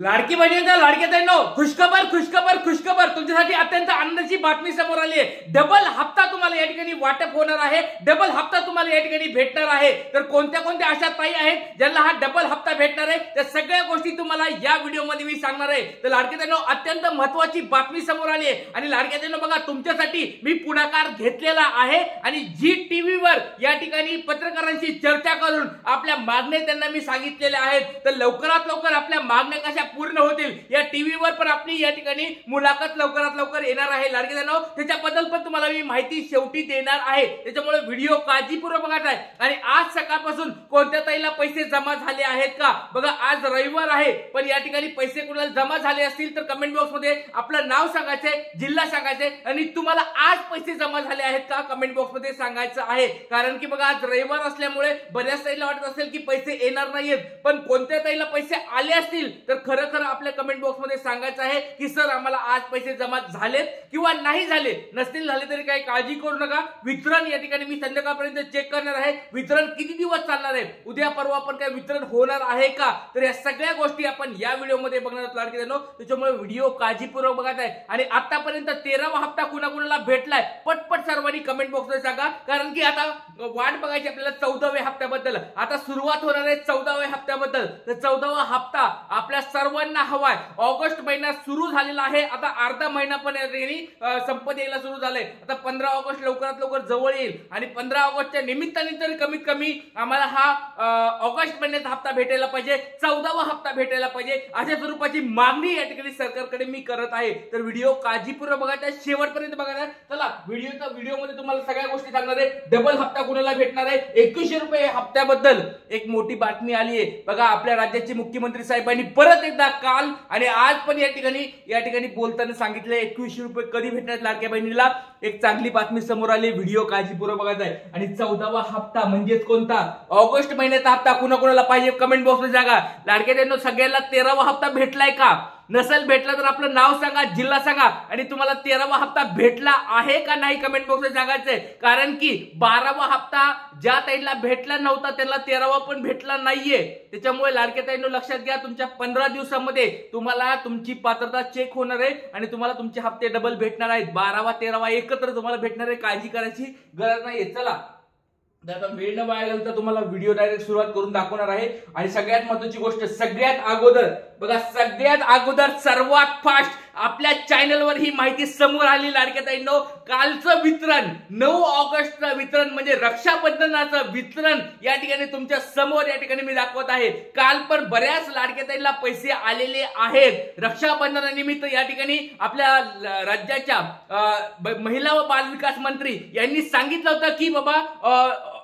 लाडकी बहिणींचा लाडक्या ताईंनो, खुशखबर खुशखबर खुशखबर तुमच्यासाठी अत्यंत आनंदाची बातमी समोर आली आहे। डबल हप्ता तुम्हाला या ठिकाणी वाटप होणार आहे। डबल हप्ता तुम्हाला या ठिकाणी भेटणार आहे। तर कोणत्या कोणत्या अशा ताई आहेत ज्यांना हा डबल हप्ता भेटणार आहे त्या सगळ्या गोष्टी तुम्हाला या व्हिडिओ मध्ये मी सांगणार आहे। तर लाडक्या ताईंनो, अत्यंत महत्त्वाची बातमी समोर आली आहे आणि लाडक्या ताईंनो बघा, तुमच्यासाठी मी पुढाकार घेतलेला आहे आणि जी टीव्ही वर या ठिकाणी पत्रकारांशी चर्चा करून आपल्या मागण्या त्यांना मी सांगितलेल्या आहेत। तर लवकरात लवकर आपल्या मागण्या कशा पूर्ण होतील या टीव्ही वर पण आपली या ठिकाणी मुलाखत लवकरात लवकर येणार आहे। लाडके जनो, त्याच्याबद्दल पण तुम्हाला मी माहिती शेवटी देणार आहे। त्याच्यामुळे व्हिडिओ काळजीपूर्वक बघा आहे। आणि आज सकाळपासून कोणत्या ताईला पैसे जमा झाले आहेत का बघा, आज रविवार आहे पण या ठिकाणी पैसे कोणाला जमा झाले असतील तर कमेंट बॉक्स मध्ये आपलं नाव सांगायचंय, जिल्हा सांगायचंय आणि तुम्हाला आज पैसे जमा झाले आहेत का कमेंट बॉक्स मध्ये सांगायचं आहे। कारण की बघा, आज रविवार असल्यामुळे बऱ्याच ताईला वाटत असेल की पैसे येणार नाहीत, पण कोणत्या ताईला पैसे आले असतील तर खरं आपल्या कमेंट बॉक्स मध्ये सांगायचं आहे की सर आम्हाला आज पैसे जमा झालेत किंवा नाही झाले। नसतील झाले तरी काही काळजी करू नका, वितरण या ठिकाणी मी संध्याकाळपर्यंत चेक करणार आहे। वितरण किती दिवस चालणार आहे, उद्या परवा पण काय वितरण होणार आहे का, तर या सगळ्या गोष्टी आपण या व्हिडिओ मध्ये बघणार आहोत लाडके जनो। त्याच्यामुळे व्हिडिओ काळजीपूर्वक बघायचा आहे। आणि आतापर्यंत 13वा हप्ता कुणाकुणाला भेटलाय पटपट सर्वांनी कमेंट बॉक्स मध्ये सांगा, कारण की आता वाट बघायची आपल्याला 14व्या हप्त्याबद्दल। आता सुरुवात होणार आहे 14व्या हप्त्याबद्दल। तर 14वा हप्ता आपल्या सर्वांना हवाय। ऑगस्ट महिना सुरू झालेला आहे, आता अर्धा महिना पण संपत यायला सुरू झालाय। आता 15 ऑगस्ट लवकरात लवकर जवळ येईल आणि 15 ऑगस्टच्या निमित्ताने तरी कमीत कमी आम्हाला हा ऑगस्ट महिन्याचा हप्ता भेटायला पाहिजे, 14वा हप्ता भेटायला पाहिजे, अशा स्वरूपाची मागणी या ठिकाणी सरकारकडे मी करत आहे। तर व्हिडिओ काळजीपूर्वक बघायचा, शेवटपर्यंत बघायचा। चला व्हिडिओ मध्ये तुम्हाला सगळ्या गोष्टी सांगणार आहे। डबल हप्ता कुणाला भेटणार आहे, 2100 रुपये हप्त्याबद्दल एक मोठी बातमी आली आहे बघा। आपल्या राज्याचे मुख्यमंत्री साहेबांनी परत एकदा काल आणि आज पण या ठिकाणी बोलताना सांगितले 2100 रुपये कधी भेटणार लाडक्या बहिणीला। एक चांगली बातमी समोर आली, व्हिडिओ काळजीपूर्वक बघायचा आहे। आणि 14वा हप्ता म्हणजेच कोणता, ऑगस्ट महिन्याचा हप्ता कुणाकुणाला पाहिजे कमेंट बॉक्स मध्ये सांगा। लाडक्या बहिणींनो, सगळ्यांना 13वा हप्ता भेटलाय का? नसेल भेटला तर आपलं नाव सांगा, जिल्हा सांगा आणि तुम्हाला 13वा हप्ता भेटला आहे का नाही कमेंट बॉक्स मध्ये सांगायचंय। कारण की 12वा हप्ता ज्या ताईला भेटला नव्हता त्यांना 13वा पण भेटला नाहीये। त्याच्यामुळे लाडक्या ताईंनो लक्षात घ्या, तुमच्या 15 दिवसामध्ये तुम्हाला तुमची पात्रता चेक होणार आहे आणि तुम्हाला तुमचे हप्ते डबल भेटणार आहेत। 12वा 13वा एकत्र तुम्हाला भेटणार आहे, काळजी करायची गरज नाहीये। चला आता वेळ न वाया घालता तुम्हाला व्हिडिओ डायरेक्ट सुरुवात करून दाखवणार आहे। आणि सगळ्यात महत्त्वाची गोष्ट, सगळ्यात अगोदर बघा, सगळ्यात अगोदर सर्वात फास्ट आपल्या चॅनलवर ही माहिती समोर आली लाडक्या ताईंनो। कालचं वितरण 9 ऑगस्टचं वितरण म्हणजे रक्षाबंधनाचं वितरण या ठिकाणी तुमच्या समोर या ठिकाणी मी दाखवत आहे। काल पण बऱ्याच लाडक्या ताईंना पैसे आलेले आहेत। रक्षाबंधनानिमित्त या ठिकाणी आपल्या राज्याच्या महिला व बाल विकास मंत्री यांनी सांगितलं होतं की बाबा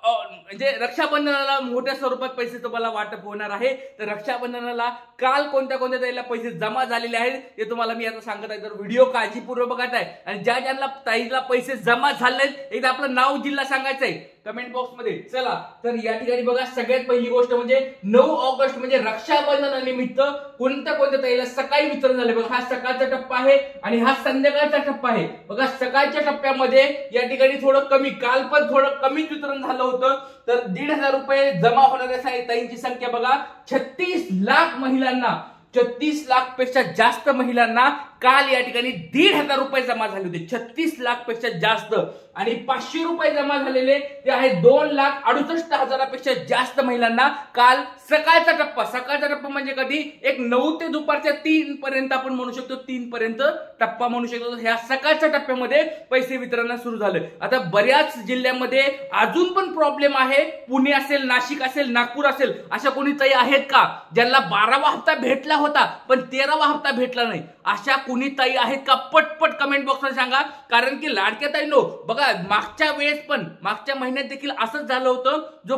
म्हणजे रक्षाबंधनाला मोठ्या स्वरूपात पैसे तुम्हाला वाटप होणार आहे। तर रक्षाबंधनाला काल कोणत्या कोणत्या ताईला पैसे जमा झालेले आहेत ते तुम्हाला मी आता सांगत आहे। तर व्हिडिओ काळजीपूर्वक बघत आहे आणि ज्या ज्यांना ताईला पैसे जमा झाले एकदा आपलं नाव जिल्हा सांगायचंय कमेंट बॉक्स मध्ये। चला तर या ठिकाणी बघा, सगळ्यात पहिली गोष्ट म्हणजे 9 ऑगस्ट म्हणजे रक्षाबंधनानिमित्त कोणत्या कोणत्या ताईला सकाळी वितरण झाले बघा। हा सकाळचा टप्पा आहे आणि हा संध्याकाळचा टप्पा आहे बघा। सकाळच्या टप्प्यामध्ये या ठिकाणी थोडं कमी, काल पण थोडं कमीच वितरण झालं होतं। तर 1,500 रुपये जमा होणाऱ्या ताईंची संख्या बघा 36 लाख महिलांना, 36 लाख पेक्षा जास्त महिलांना काल या ठिकाणी 1,500 रुपये जमा झाले होते। 36 लाख पेक्षा जास्त आणि 500 रुपये जमा झालेले ते आहे 2,68,000 पेक्षा जास्त महिलांना काल सकाळचा टप्पा म्हणजे कधी एक 9 ते दुपारच्या 3 पर्यंत आपण म्हणू शकतो, 3 पर्यंत टप्पा म्हणू शकतो। ह्या सकाळच्या टप्प्यामध्ये पैसे वितरण सुरू झाले। आता बऱ्याच जिल्ह्यांमध्ये अजून पण प्रॉब्लेम आहे, पुणे असेल, नाशिक असेल, नागपूर असेल, अशा कोणी ताई आहेत का ज्यांना 12वा हप्ता भेटला होता पण 13वा हप्ता भेटला नाही? अशा कोणी ताई आहेत का? पटपट कमेंट बॉक्स मध्ये सांगा। कारण की लाडक्या ताईंनो बघा, मागच्या वेळेस पण मागच्या महिन्यात देखील असंच झालं होतं। जो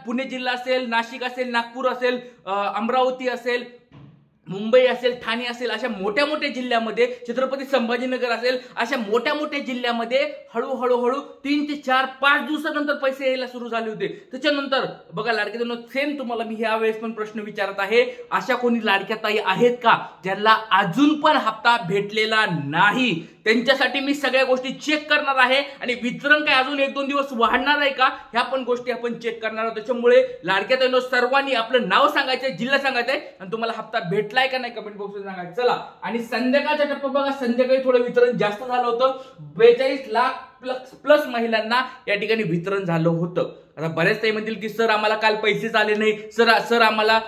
पुणे जिल्हा असेल, नाशिक असेल, नागपूर असेल, अमरावती असेल, मुंबई असेल, ठाणे असेल, अशा मोठ्या मोठ्या जिल्ह्यामध्ये, छत्रपती संभाजीनगर असेल, अशा मोठ्या मोठ्या जिल्ह्यामध्ये हळूहळू 3 ते 4-5 दिवसानंतर पैसे यायला सुरू झाले होते। त्याच्यानंतर बघा लाडक्या ताईंनो, सेम तुम्हाला मी ह्या वेळेस पण प्रश्न विचारत आहे, अशा कोणी लाडक्या ताई आहेत का ज्यांना अजून पण हप्ता भेटलेला नाही? त्यांच्यासाठी मी सगळ्या गोष्टी चेक करणार आहे आणि वितरण काय अजून 1-2 दिवस वाढणार आहे का ह्या पण गोष्टी आपण चेक करणार आहोत। त्याच्यामुळे लाडक्या बहिणींनो सर्वांनी आपलं नाव सांगायचंय, जिल्हा सांगायचंय आणि तुम्हाला हप्ता भेटलाय का नाही कमेंट बॉक्समध्ये सांगायचं। चला आणि संध्याकाळचा टप्पा बघा, संध्याकाळी थोडं वितरण जास्त झालं होतं, 42 लाख प्लस महिलांना या ठिकाणी वितरण झालं होतं। आता बरेच काही म्हणतील की सर आम्हाला काल पैसेच आले नाही, सर आम्हाला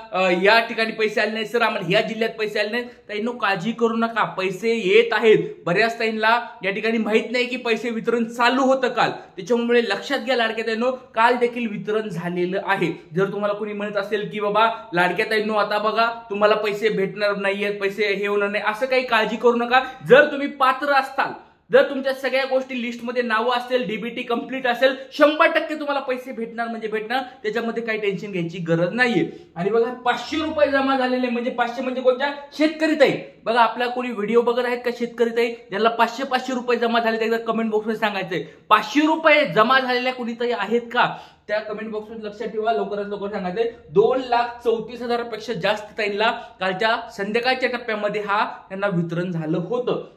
या ठिकाणी पैसे आले नाही, सर आम्हाला या जिल्ह्यात पैसे आले नाही। ताईंनो काळजी करू नका, पैसे येत आहेत। बऱ्याच ताईंना या ठिकाणी माहित नाही की पैसे वितरण चालू होतं काल, त्याच्यामुळे लक्षात घ्या लाडक्या ताईंनो काल देखील वितरण झालेलं आहे। जर तुम्हाला कोणी म्हणत असेल की बाबा लाडक्या ताईंनो आता बघा तुम्हाला पैसे भेटणार नाहीयेत, पैसे हे होणार नाही, असं काही काळजी करू नका। जर तुम्ही पात्र असताल, जर तुमच्या सगळ्या गोष्टी लिस्टमध्ये नावं असेल, डीबीटी कंप्लीट असेल, 100% तुम्हाला पैसे भेटणार म्हणजे भेटणार, त्याच्यामध्ये काही टेन्शन घ्यायची गरज नाहीये। आणि बघा 500 रुपये जमा झालेले, म्हणजे 500 म्हणजे कोणत्या शेतकरी ताई, बघा आपला कोणी व्हिडिओ बघत आहेत का शेतकरी ताई ज्यांना 500 रुपये जमा झाले, एकदा कमेंट बॉक्समध्ये सांगायचंय 500 रुपये जमा झालेल्या कोणी ताई आहेत का, त्या कमेंट बॉक्समध्ये लक्षात ठेवा, लवकरात लवकर सांगायचंय। 2,34,000 पेक्षा जास्त ताईंना कालच्या संध्याकाळच्या टप्प्यामध्ये त्यांना वितरण झालं होतं।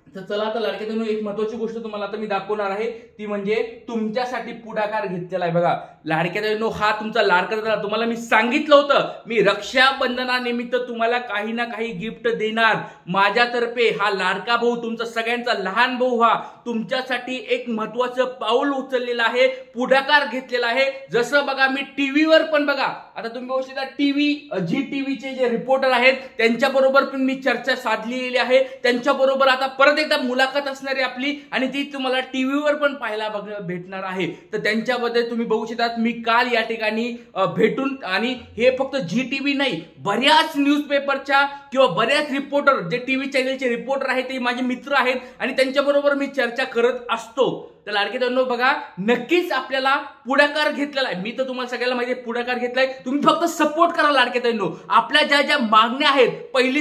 तर चला आता लाडक्या बहिणींनो एक महत्त्वाची गोष्ट तुम्हाला आता मी दाखवणार आहे, ती म्हणजे तुमच्यासाठी पुढाकार घेतलेला आहे। बघा लाडक्या बहिणींनो हा तुमचा लाडका दादा, तुम्हाला मी सांगितलं होतं मी रक्षाबंधनानिमित्त तुम्हाला काही ना काही गिफ्ट देणार माझ्यातर्फे। हा लाडका भाऊ तुमचा सगळ्यांचा लहान भाऊ तुमच्यासाठी एक महत्त्वाचं पाऊल उचललेलं आहे, पुढाकार घेतलेला आहे। जसं बघा मी टीव्हीवर पण बघा, आता तुम्ही बघू शकता जी टीव्हीचे जे रिपोर्टर आहेत त्यांच्याबरोबर पण मी चर्चा साधलेली आहे, त्यांच्याबरोबर आता परत एकदा मुलाखत असणार आहे आपली आणि ती तुम्हाला टीव्हीवर पण पाहायला भेटणार आहे। तर त्यांच्याबद्दल तुम्ही बघू शकता मी काल या ठिकाणी भेटून, आणि हे फक्त जी टीव्ही नाही, बऱ्याच न्यूजपेपरच्या किंवा बऱ्याच रिपोर्टर जे टीव्ही चॅनलचे रिपोर्टर आहेत ते माझे मित्र आहेत आणि त्यांच्याबरोबर मी चर्चा करत असतो। तर लाडके बहिणींनो बघा नक्कीच आपल्याला पुढाकार घेतलेला आहे, मी तर तुम्हाला सगळ्याला माहिती आहे पुढाकार घेतलाय, तुम्ही फक्त सपोर्ट करा लाडके बहिणींनो। आपल्या ज्या मागण्या आहेत,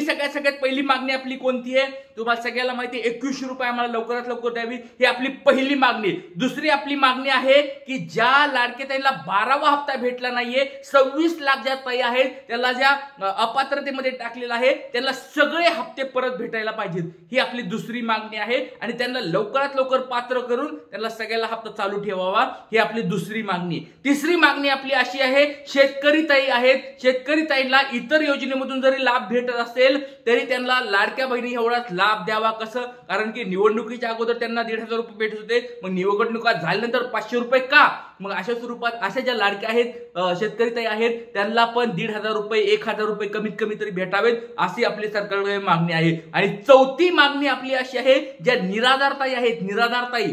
सगळ्यात पहिली मागणी आपली कोणती आहे तुम्हाला सगळ्याला माहिती आहे, 2100 रुपये आम्हाला लवकरात लवकर द्यावी, ही आपली पहिली मागणी। दुसरी आपली मागणी आहे की ज्या लाडके ताईंना 12वा हप्ता भेटला नाहीये, 26 लाख ज्या ताई आहेत त्याला ज्या अपात्रतेमध्ये टाकलेला आहे त्यांना सगळे हप्ते परत भेटायला पाहिजेत, ही आपली दुसरी मागणी आहे आणि त्यांना लवकरात लवकर पात्र करून त्यांना सगळ्याला हप्ता चालू ठेवावा, ही आपली दुसरी मागणी। तिसरी मागणी आपली अशी आहे, शेतकरी ताई आहेत, शेतकरी ताईंना इतर योजनेमधून जरी लाभ भेटत असेल तरी त्यांना लाडक्या बहिणी एवढाच लाभ द्यावा। कसं, कारण की निवडणुकीच्या अगोदर त्यांना 1,500 रुपये भेटत होते, मग निवडणुका झाल्यानंतर 500 रुपये का, मग अशा स्वरूपात अशा ज्या लाडक्या आहेत शेतकरी ताई आहेत त्यांना पण 1,500 रुपये 1,000 रुपये कमीत कमी तरी भेटावेत अशी आपली सरकारकडे मागणी आहे। आणि चौथी मागणी आपली अशी आहे, ज्या निराधार ताई आहेत, निराधार ताई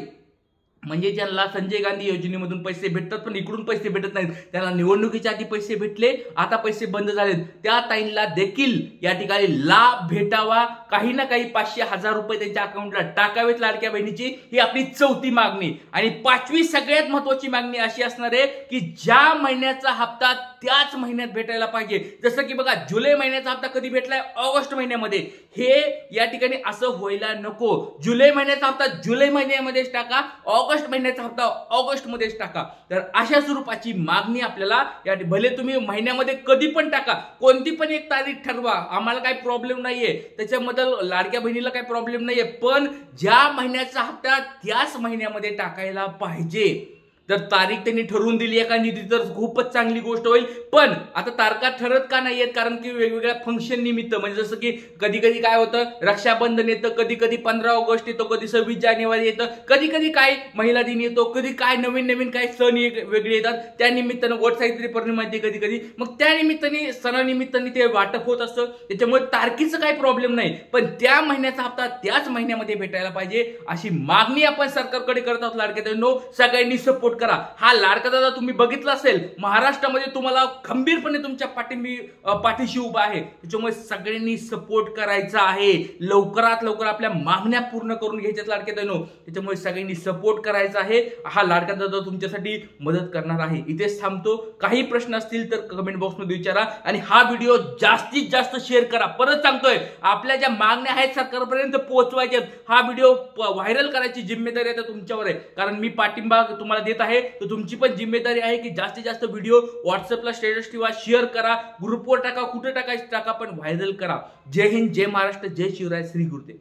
म्हणजे ज्यांना संजय गांधी योजनेमधून पैसे भेटतात पण इकडून पैसे भेटत नाहीत, त्यांना निवडणुकीच्या आधी पैसे भेटले आता पैसे बंद झालेत, त्या ताईंना देखील या ठिकाणी लाभ भेटावा, काही ना काही 500-1000 रुपये त्यांच्या अकाउंटला टाकावेत लाडक्या बहिणीची, ही आपली चौथी मागणी। आणि पाचवी सगळ्यात महत्त्वाची मागणी अशी असणार आहे की ज्या महिन्याचा हप्ता त्याच महिन्यात भेटायला पाहिजे। जसं की बघा जुलै महिन्याचा हप्ता कधी भेटलाय, ऑगस्ट महिन्यामध्ये, हे या ठिकाणी असं व्हायला नको। जुलै महिन्याचा हप्ता जुलै महिन्यामध्येच टाका, ऑगस्ट महिन्याचा हप्ता ऑगस्ट मध्येच टाका। तर अशा स्वरूपाची मागणी आपल्याला या भले तुम्ही महिन्यामध्ये कधी पण टाका, कोणती पण एक तारीख ठरवा, आम्हाला काही प्रॉब्लेम नाहीये, त्याच्यामध्ये लाडक्या बहिणीला काही प्रॉब्लेम नाहीये, पण ज्या महिन्याचा हप्ता त्याच महिन्यामध्ये टाकायला पाहिजे। तर तारीख त्यांनी ठरवून दिली एका निधी तर खूपच चांगली गोष्ट होईल, पण आता तारखा ठरत का नाहीयेत, कारण की वेगवेगळ्या फंक्शन निमित्त, म्हणजे जसं की कधी कधी काय होतं रक्षाबंधन येतं, कधी कधी 15 ऑगस्ट येतो, कधी 26 जानेवारी येतं, कधी कधी काय महिला दिन येतो, कधी काय नवीन काय सण वेगळे येतात, त्या निमित्तानं वट सावित्री पौर्णिमा येते कधी कधी, मग त्या निमित्ताने सणानिमित्ताने ते वाटप होत असतं, त्याच्यामुळे तारखेचं काही प्रॉब्लेम नाही, पण त्या महिन्याचा हप्ता त्याच महिन्यामध्ये भेटायला पाहिजे अशी मागणी आपण सरकारकडे करत आहोत। लाडक्या बहिणींनो सगळ्यांनी सपोर्ट करा। हा लाडका दादा तुम्ही बघितला असेल महाराष्ट्रामध्ये तुम्हाला खंबीरपणे तुमच्या पाठीशी उभा आहे, त्याच्यामुळे सगळ्यांनी सपोर्ट करायचा आहे, लवकरात लवकर आपल्या मागण्या पूर्ण करून घ्यायच्यात लाडक्या बहिणींनो, त्याच्यामुळे सगळ्यांनी सपोर्ट करायचा आहे। हा लाडका दादा तुमच्यासाठी मदत करणार आहे। इथेच थांबतो, काही प्रश्न असतील तर कमेंट बॉक्स मध्ये विचारा आणि हा व्हिडिओ जास्तीत जास्त शेअर करा। परत सांगतोय आपल्या ज्या मागण्या आहेत सरकारपर्यंत पोहोचवायच्या, हा व्हिडिओ व्हायरल करायची जिम्मेदारी आता तुमच्यावर आहे, कारण मी पाठिंबा तुम्हाला देत आहे, तर तुमची पण जिम्मेदारी आहे की जास्तीत जास्त व्हिडिओ व्हॉट्सअपला स्टेटस ठेवा, शेअर करा, ग्रुपवर टाका, कुठे टाकायचं टाका, पण व्हायरल करा। जय हिंद, जय महाराष्ट्र, जय शिवराय, श्री गुरुदेव।